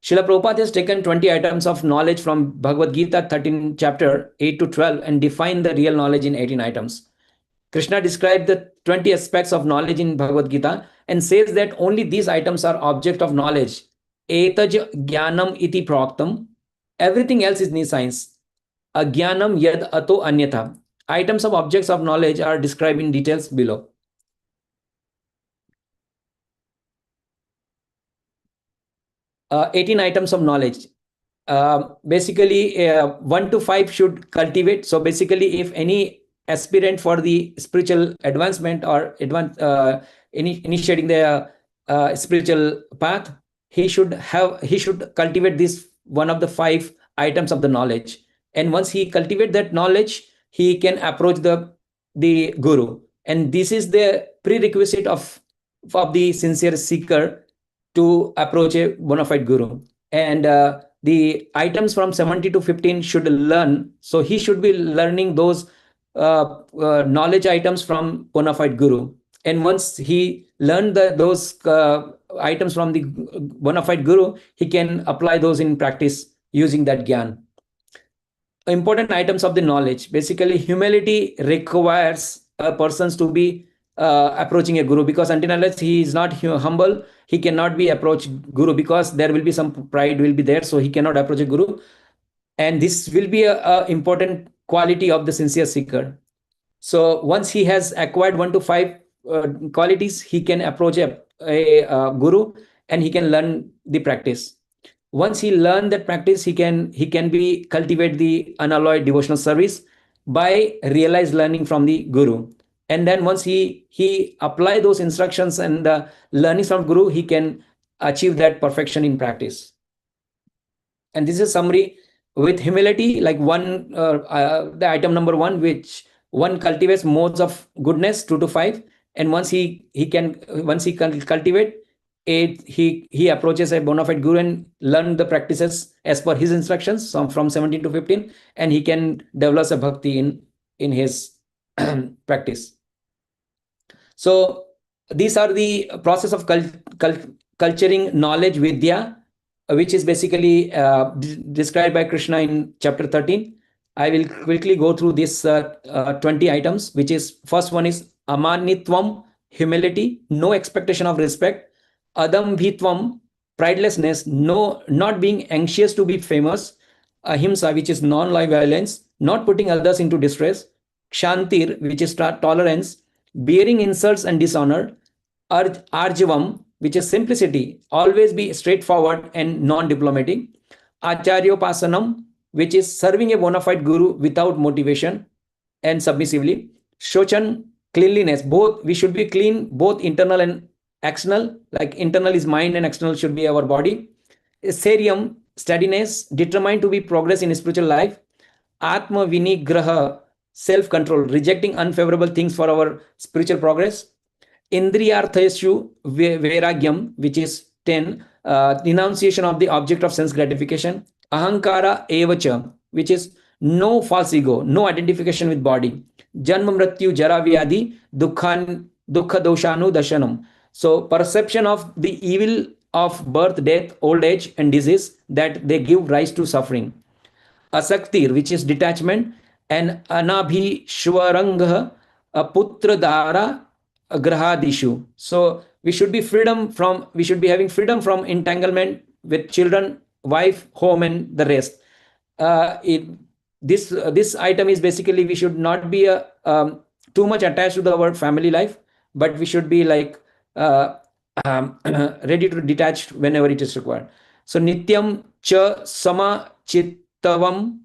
Srila Prabhupada has taken 20 items of knowledge from Bhagavad Gita 13 chapter 8 to 12 and defined the real knowledge in 18 items. Krishna described the 20 aspects of knowledge in Bhagavad Gita and says that only these items are object of knowledge. Etaj jnanam iti praktam. Everything else is nescience. Agyanam yad ato anyatha. Items of objects of knowledge are described in details below. Uh, 18 items of knowledge. Basically, 1 to 5 should cultivate. So basically, if any aspirant for the spiritual advancement or initiating the spiritual path, he should cultivate this one of the 5 items of the knowledge. And once he cultivate that knowledge, he can approach the guru. And this is the prerequisite of the sincere seeker to approach a bona fide guru. And the items from 70 to 15 should learn. So he should be learning those knowledge items from bona fide guru. And once he learned those items from the bona fide guru, he can apply those in practice using that gyan. Important items of the knowledge. Basically, humility requires persons to be approaching a guru, because until unless he is not humble, he cannot be approached guru, because there will be some pride will be there, so he cannot approach a guru. And this will be a important quality of the sincere seeker. So once he has acquired 1 to 5 qualities, he can approach a guru and he can learn the practice. Once he learn that practice, he can be cultivate the unalloyed devotional service by realized learning from the guru. And then once he apply those instructions and learnings from guru, he can achieve that perfection in practice. And this is summary. With humility, like the item number 1, which one cultivates modes of goodness 2 to 5, and once he can cultivate it, he approaches a bona fide guru and learn the practices as per his instructions from 17 to 15, and he can develop a bhakti in his practice. So these are the process of culturing knowledge, vidya, which is basically described by Krishna in chapter 13. I will quickly go through these 20 items, which is, first one is amanitvam, humility, no expectation of respect. Adambhitvam, pridelessness, not being anxious to be famous. Ahimsa, which is non-violence, not putting others into distress. Kshantir, which is tolerance, bearing insults and dishonor. Arjavam, which is simplicity, always be straightforward and non-diplomatic. Acharyopasanam, which is serving a bona fide guru without motivation and submissively. Shochan, cleanliness, we should be clean, both internal and external, like internal is mind and external should be our body. Seriam, steadiness, determined to be progress in spiritual life. Atma vinigraha, self-control, rejecting unfavorable things for our spiritual progress. Indriyartheshu vairagyam, which is 10, renunciation of the object of sense gratification. Ahankara evacha, which is no false ego, no identification with body. Janma mrityu jara vyadhi dukha doshanu dashanam. So perception of the evil of birth, death, old age and disease, that they give rise to suffering. Asaktir, which is detachment. And anabhishwarangha, putra dara grahadishu. So we should be having freedom from entanglement with children, wife, home and the rest. This item is basically, we should not be too much attached to our family life, but we should be like ready to detach whenever it is required. So nityam cha sama chittavam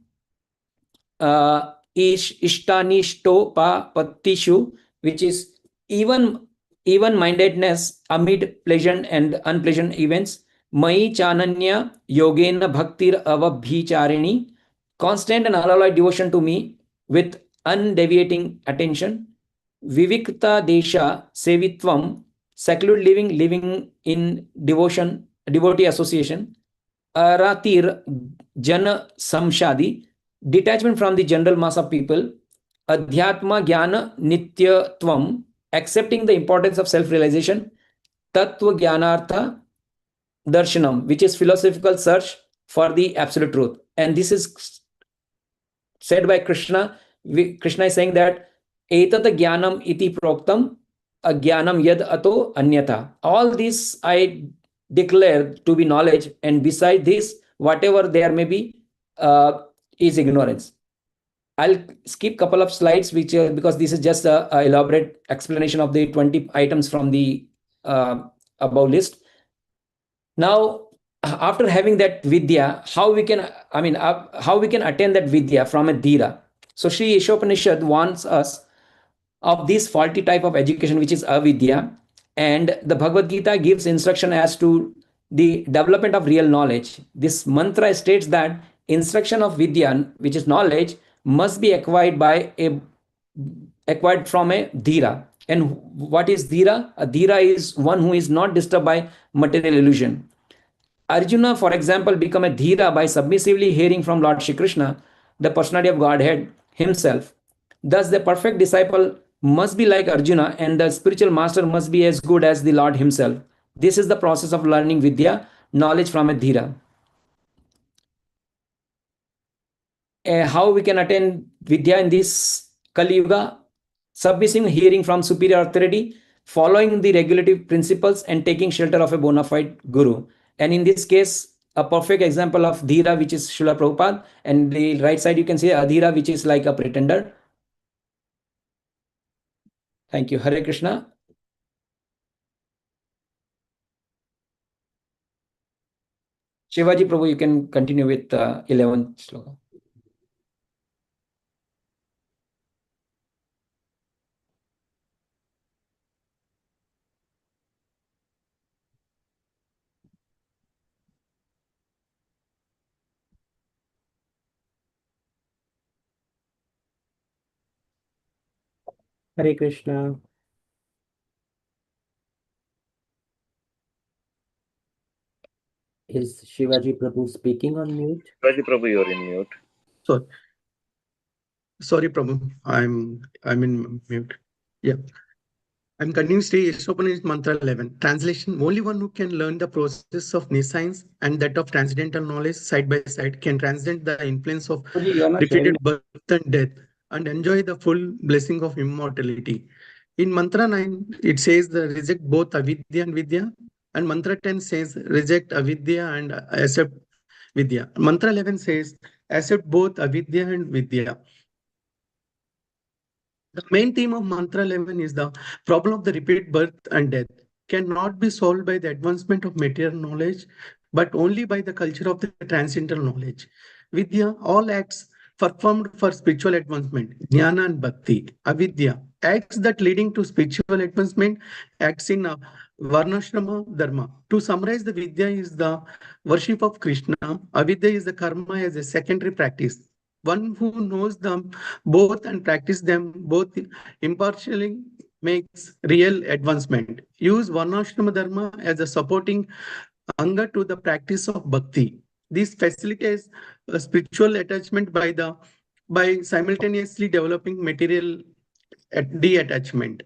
ishtanishto pa pattishu, which is even mindedness amid pleasant and unpleasant events. Mai chananya yogena bhaktir avabhicharini, constant and unalloyed devotion to me with undeviating attention. Vivikta Desha Sevitvam, secluded living in devotee association. Aratir Jana Samshadi, detachment from the general mass of people. Adhyatma Jnana Nityatvam, accepting the importance of self-realization. Tattva Jnanartha Darshanam, which is philosophical search for the absolute truth. And this is said by Krishna. Krishna is saying that etat jnanam iti proktam ajnanam yad ato anyata. All this I declare to be knowledge, and beside this, whatever there may be, is ignorance. I'll skip couple of slides, which because this is just a elaborate explanation of the 20 items from the above list. Now, after having that vidya, how we can, how we can attain that vidya from a dhira. So Sri Ishopanishad wants us of this faulty type of education, which is avidya, and the Bhagavad Gita gives instruction as to the development of real knowledge. This mantra states that instruction of vidya, which is knowledge, must be acquired from a dhira. And what is dhira? A dhira is one who is not disturbed by material illusion. Arjuna, for example, become a dhira by submissively hearing from Lord Shri Krishna, the personality of Godhead himself. Thus, the perfect disciple must be like Arjuna, and the spiritual master must be as good as the Lord himself. This is the process of learning vidya, knowledge from a dhira. How we can attain vidya in this Kali Yuga? Submissing hearing from superior authority, following the regulative principles, and taking shelter of a bona fide guru. And in this case, a perfect example of dhira, which is Srila Prabhupada, and the right side you can see adhira, which is like a pretender. Thank you. Hare Krishna. Shivaji Prabhu, you can continue with 11th sloka. Hare Krishna. Is Shivaji Prabhu speaking on mute? Shivaji Prabhu, you're in mute. Sorry, Prabhu. I'm in mute. Yeah. I'm continuing Sri Ishopanishad Mantra 11. Translation: only one who can learn the process of nescience and that of transcendental knowledge side by side can transcend the influence of repeated birth and death and enjoy the full blessing of immortality. In Mantra 9, it says the reject both avidya and vidya, and Mantra 10 says reject avidya and accept vidya. Mantra 11 says accept both avidya and vidya. The main theme of Mantra 11 is the problem of the repeated birth and death cannot be solved by the advancement of material knowledge, but only by the culture of the transcendental knowledge. Vidya, all acts performed for spiritual advancement, jnana and bhakti. Avidya, acts that leading to spiritual advancement, acts in varnashrama dharma. To summarize, the vidya is the worship of Krishna. Avidya is the karma as a secondary practice. One who knows them both and practice them both impartially makes real advancement. Use Varnashrama Dharma as a supporting anga to the practice of bhakti. This facilitates a spiritual attachment by simultaneously developing material detachment.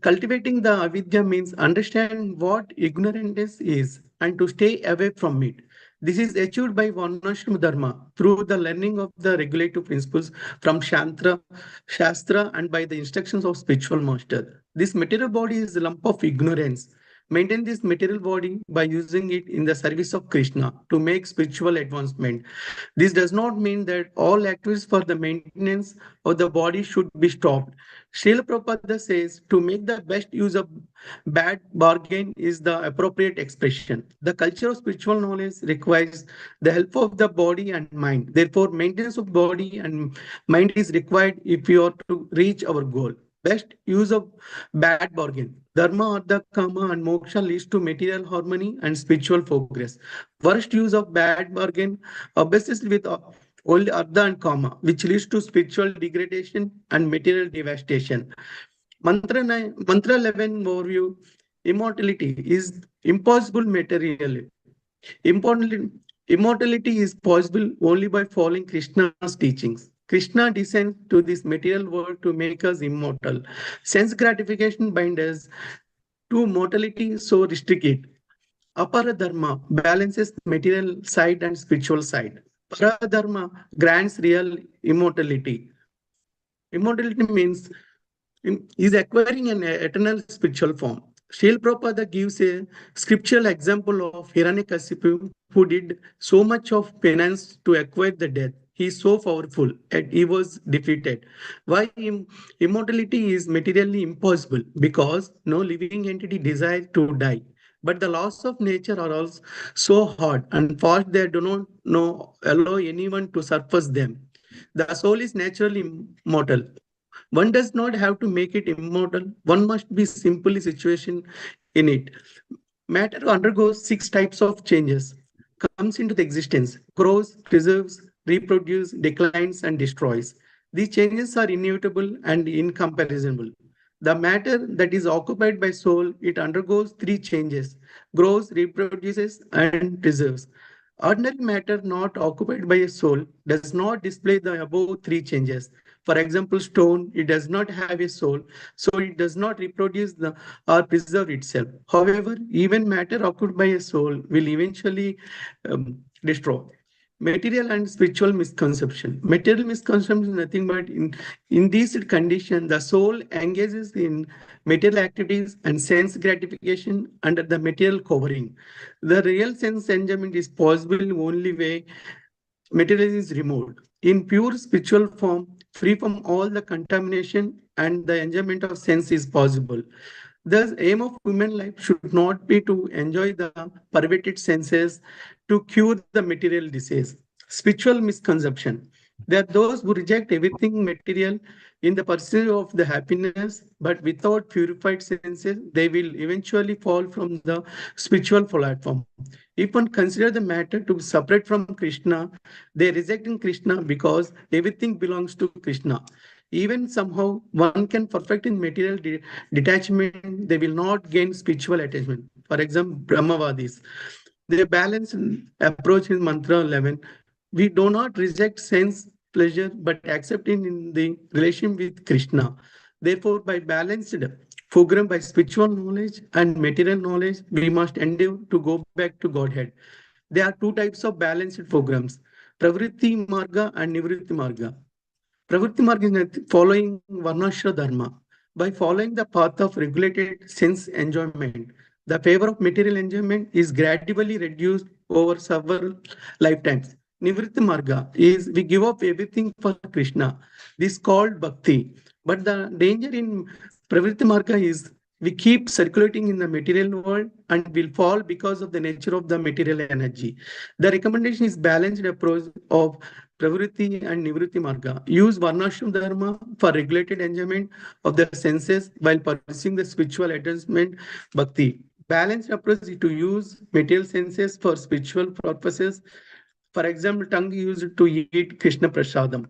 Cultivating the avidya means understand what ignorance is and to stay away from it. This is achieved by Varnashrama Dharma through the learning of the regulative principles from Shastra and by the instructions of spiritual master. This material body is a lump of ignorance. Maintain this material body by using it in the service of Krishna to make spiritual advancement. This does not mean that all activities for the maintenance of the body should be stopped. Srila Prabhupada says to make the best use of bad bargain is the appropriate expression. The culture of spiritual knowledge requires the help of the body and mind. Therefore, maintenance of body and mind is required if we are to reach our goal. Best use of bad bargain. Dharma, Artha, Kama, and Moksha leads to material harmony and spiritual progress. Worst use of bad bargain, obsessed with only Ardha and Kama, which leads to spiritual degradation and material devastation. Mantra 11 overview, immortality is impossible materially. Importantly, immortality is possible only by following Krishna's teachings. Krishna descends to this material world to make us immortal. Sense gratification binds us to mortality, so restrict it. Apara dharma balances material side and spiritual side. Para dharma grants real immortality. Immortality means is acquiring an eternal spiritual form. Srila Prabhupada gives a scriptural example of Hiranyakasipu who did so much of penance to acquire the death. He is so powerful and he was defeated. Why immortality is materially impossible? Because no living entity desires to die. But the laws of nature are also so hard and fast they do not know, allow anyone to surpass them. The soul is naturally immortal. One does not have to make it immortal. One must be simply situation in it. Matter undergoes 6 types of changes, comes into the existence, grows, preserves, reproduces, declines, and destroys. These changes are inevitable and incomparable. The matter that is occupied by soul, it undergoes 3 changes, grows, reproduces, and preserves. Ordinary matter not occupied by a soul does not display the above 3 changes. For example, stone, it does not have a soul, so it does not reproduce or preserve itself. However, even matter occupied by a soul will eventually destroy. Material and spiritual misconception. Material misconception is nothing but in this condition, the soul engages in material activities and sense gratification under the material covering. The real sense enjoyment is possible only way material is removed. In pure spiritual form, free from all the contamination and the enjoyment of sense is possible. The aim of human life should not be to enjoy the perverted senses to cure the material disease. Spiritual misconception. There are those who reject everything material in the pursuit of the happiness, but without purified senses, they will eventually fall from the spiritual platform. If one consider the matter to be separate from Krishna, they reject in Krishna because everything belongs to Krishna. Even somehow one can perfect in material detachment, they will not gain spiritual attachment. For example, Brahmavadis. They balance approach in Mantra 11. We do not reject sense pleasure, but accept it in the relation with Krishna. Therefore, by balanced program by spiritual knowledge and material knowledge, we must endeavor to go back to Godhead. There are 2 types of balanced programs, Pravritti Marga and Nivritti Marga. Pravritti Marga is following Varnashra Dharma. By following the path of regulated sense enjoyment, the favor of material enjoyment is gradually reduced over several lifetimes. Nivritti Marga is we give up everything for Krishna. This is called Bhakti. But the danger in Pravritti Marga is we keep circulating in the material world and will fall because of the nature of the material energy. The recommendation is balanced approach of Pravritti and Nivritti Marga. Use Varnashram Dharma for regulated enjoyment of the senses while pursuing the spiritual advancement Bhakti. Balanced approach is to use material senses for spiritual purposes. For example, tongue used to eat Krishna Prasadam.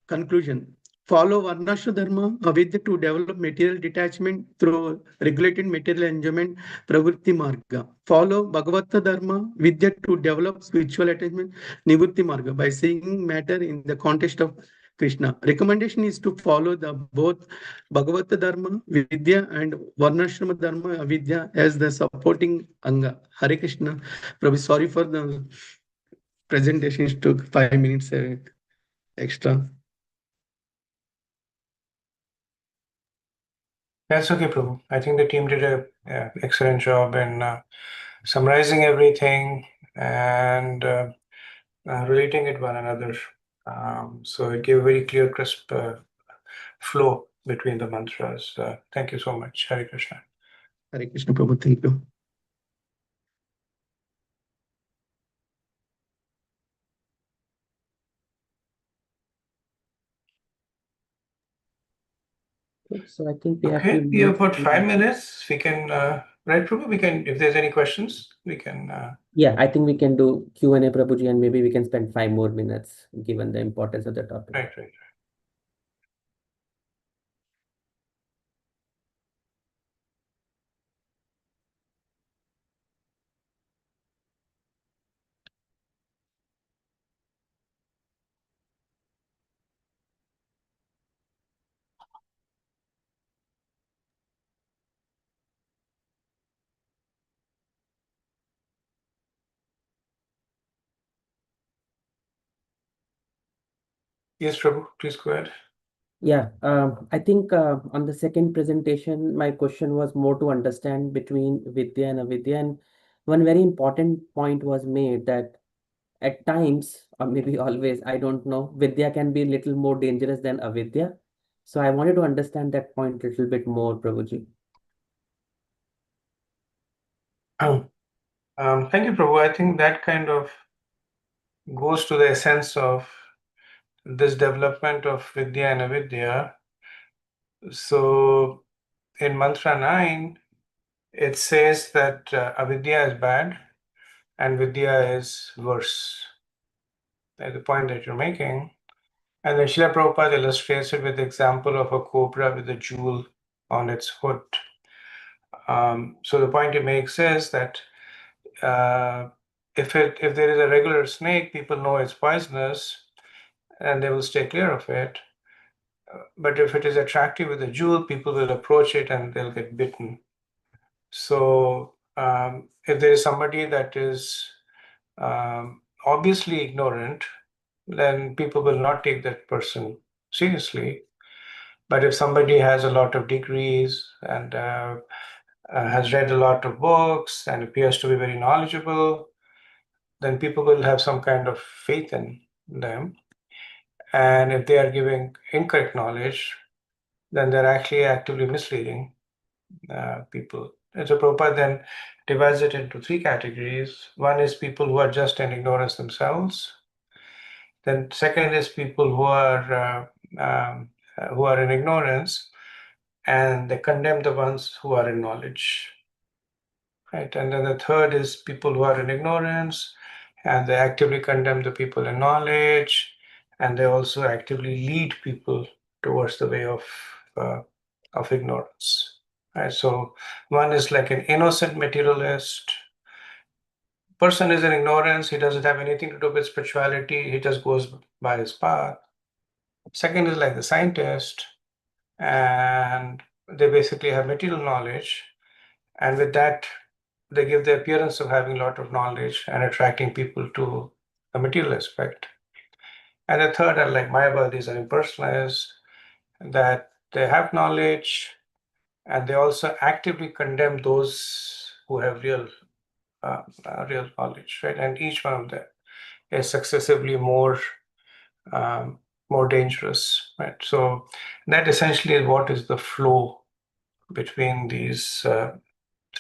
Conclusion. Follow Varnashra Dharma, Avidya to develop material detachment through regulated material enjoyment, Pravritti Marga. Follow Bhagavata Dharma, Vidya to develop spiritual attachment, Nivritti Marga, by seeing matter in the context of Krishna. Recommendation is to follow the both Bhagavata Dharma, Vidya, and Varnashrama Dharma, Avidya as the supporting Anga. Hare Krishna. Prabhu, sorry for the presentations took 5 minutes extra. That's okay, Prabhu. I think the team did a excellent job in summarizing everything and relating it one another. So it gave a very clear, crisp flow between the mantras. Thank you so much. Hare Krishna. Hare Krishna, Prabhu. Thank you. So I think we have Okay, to we have move about to 5 minutes. We can Right, Prabhu? We can, if there's any questions, we can. Yeah, I think we can do Q&A, Prabhuji, and maybe we can spend 5 more minutes given the importance of the topic. Right. Yes, Prabhu, please go ahead. Yeah, I think on the second presentation, my question was more to understand between Vidya and Avidya. And one very important point was made that at times, or maybe always, I don't know, Vidya can be a little more dangerous than Avidya. So I wanted to understand that point a little bit more, Prabhuji. Thank you, Prabhu. I think that kind of goes to the essence of this development of Vidya and Avidya. So in Mantra 9, it says that Avidya is bad and Vidya is worse. That's the point that you're making. And then Srila Prabhupada illustrates it with the example of a cobra with a jewel on its hood. So the point he makes is that if there is a regular snake, people know it's poisonous and they will stay clear of it. But if it is attractive with a jewel, people will approach it and they'll get bitten. So if there is somebody that is obviously ignorant, then people will not take that person seriously. But if somebody has a lot of degrees and has read a lot of books and appears to be very knowledgeable, then people will have some kind of faith in them. And if they are giving incorrect knowledge, then they're actually actively misleading people. And so Prabhupada then divides it into 3 categories. One is people who are just in ignorance themselves. Then second is people who are in ignorance, and they condemn the ones who are in knowledge. Right? And then the third is people who are in ignorance, and they actively condemn the people in knowledge, and they also actively lead people towards the way of ignorance. Right? So one is like an innocent materialist. Person is in ignorance, he doesn't have anything to do with spirituality, he just goes by his path. Second is like the scientist, and they basically have material knowledge, and with that they give the appearance of having a lot of knowledge and attracting people to the material aspect. And the third are like Mayavadis and impersonalists, that they have knowledge and they also actively condemn those who have real knowledge, right? And each one of them is successively more dangerous, right? So that essentially is what is the flow between these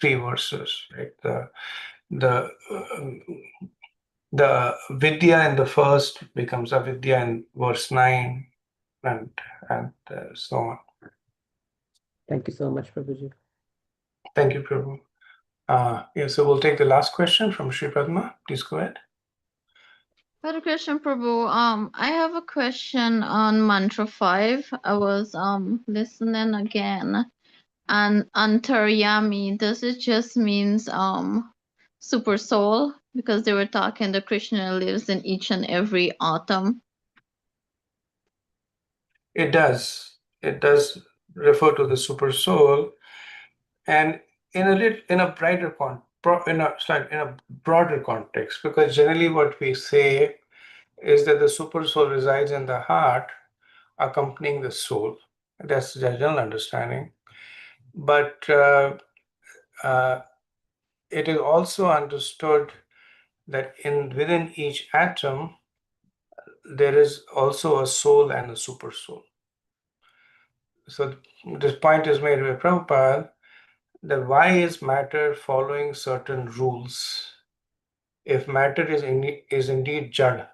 3 verses, right? The vidya in the first becomes avidya in verse 9, and so on. Thank you so much, Prabhuji. Thank you, Prabhu. Yeah, so we'll take the last question from Sri Padma. Please go ahead. Hare Krishna Prabhu. I have a question on mantra 5. I was listening again. And antaryami, does it just means super soul? Because they were talking that Krishna lives in each and every atom. It does. It does refer to the super soul, and in a broader context, because generally what we say is that the super soul resides in the heart, accompanying the soul. That's the general understanding. But it is also understood that within each atom, there is also a soul and a super soul. So this point is made by Prabhupada, that why is matter following certain rules? If matter is indeed jad,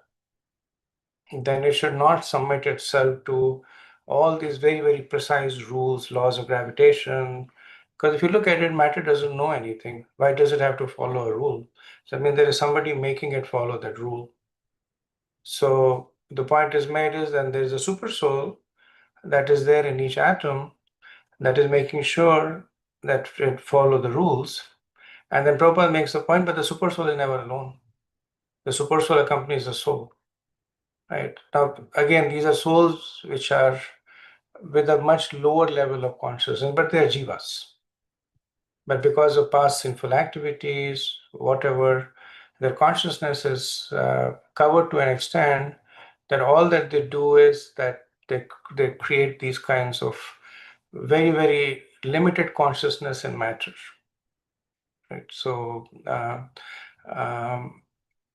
then it should not submit itself to all these very, very precise rules, laws of gravitation, Because if you look at it, matter doesn't know anything. Why does it have to follow a rule? So, I mean, there is somebody making it follow that rule. So the point is made is that there is a super soul that is there in each atom that is making sure that it follow the rules. And then Prabhupada makes the point, but the super soul is never alone. The super soul accompanies the soul, right? Now, again, these are souls which are with a much lower level of consciousness, but they are jivas. But because of past sinful activities, whatever, their consciousness is covered to an extent that all that they do is that they create these kinds of very, very limited consciousness in matter. Right? So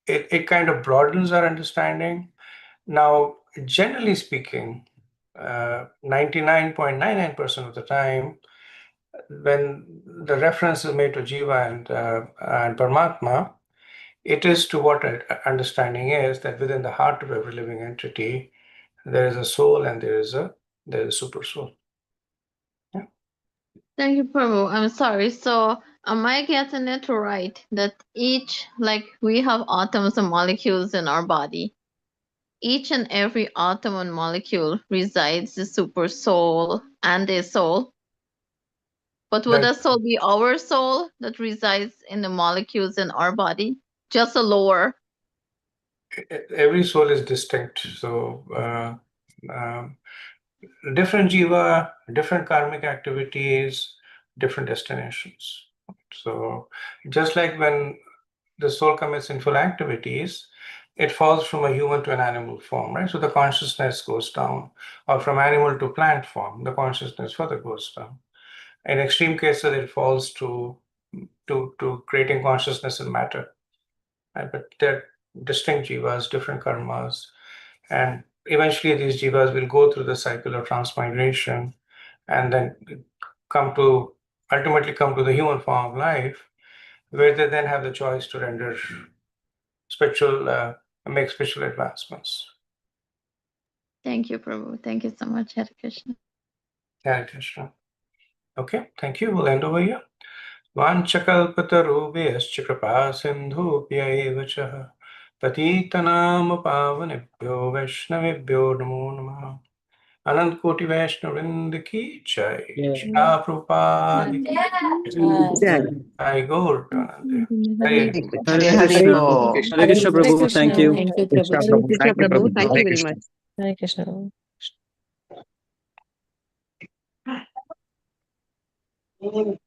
it kind of broadens our understanding. Now, generally speaking, 99.99% of the time, when the reference is made to Jiva and Paramatma, it is to what understanding is that within the heart of every living entity, there is a soul and there is a super soul. Yeah. Thank you, Prabhu. I'm sorry. So, am I getting it right that each, like we have atoms and molecules in our body, each and every atom and molecule resides the super soul and a soul? But would That the soul be our soul that resides in the molecules in our body? Just a lower. every soul is distinct. So different jiva, different karmic activities, different destinations. So just like when the soul commits sinful activities, it falls from a human to an animal form, right? So the consciousness goes down, or from animal to plant form, the consciousness further goes down. In extreme cases, it falls to creating consciousness in matter. Right? But they're distinct jivas, different karmas, and eventually these jivas will go through the cycle of transmigration and then ultimately come to the human form of life, where they then have the choice to render make spiritual advancements. Thank you, Prabhu. Thank you so much, Hare Krishna. Hare Krishna. Okay, thank you. We'll end over here. Vanchakalpatarubhyascha kripa sindhubhya eva cha patitanam pavanebhyo vaishnavebhyo namo namah. Anant Koti Vaishnav ki jai. Yeah. Shri Prabhupada ki Jai. jai. Gaur Pranande. Hare Hare Hare Hare Hare Krishna. Bo. Hare Krishna, Prabhu. Thank you. Thank you, Krishna Prabhu. Prabhu. Hare Thank you, Prabhu. Thank you Hare very Krishna. much. Hare Krishna. Krishna.